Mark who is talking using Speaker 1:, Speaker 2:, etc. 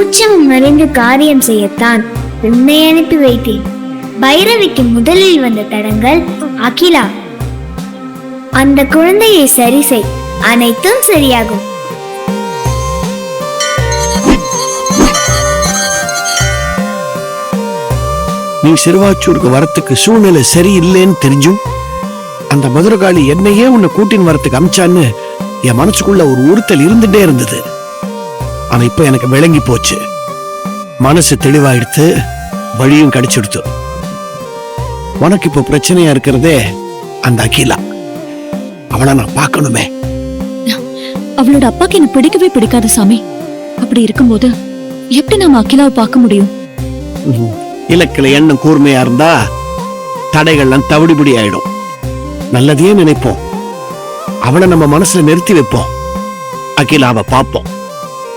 Speaker 1: சூட்சமம் அறிந்து காரியம் செய்யத்தான் உன்னை அனுப்பி வைத்தேன். பைரவிக்கு முதலில் வந்த தடங்கள் அகிலா. அந்த குழந்தையை சரி செய், அனைத்தும் சரியாகும்.
Speaker 2: நீ சிறுவாச்சூருக்கு வரத்துக்கு சூழ்நிலை சரியில்லைன்னு தெரிஞ்சும் அந்த மதுரகாளி என்னையே உன்னை கூட்டின்னு வரத்துக்கு அமிச்சான்னு என் மனசுக்குள்ள ஒரு உறுத்தல் இருந்துட்டே இருந்தது. ஆனா இப்ப எனக்கு விளங்கி போச்சு. மனசு தெளிவாயிடுத்து, வழியும் கிடைச்சிடுத்து. உனக்கு இப்போ பிரச்சனையா இருக்கிறதே அந்த அகிலா. அவளை நான் பார்க்கணுமே.
Speaker 3: அவளோட அப்பாக்கு எனக்கு பிடிக்கவே பிடிக்காது சாமி. அப்படி இருக்கும்போது எப்படி நாம அகிலாவை பார்க்க முடியும்?
Speaker 2: இலக்கில எண்ணம் கூர்மையா இருந்தா தடைகள்லாம் தவிடுபடி ஆயிடும். நல்லதையே நினைப்போம், அவளை நம்ம மனசுல நிறுத்தி வைப்போம், அகிலாவை பார்ப்போம்.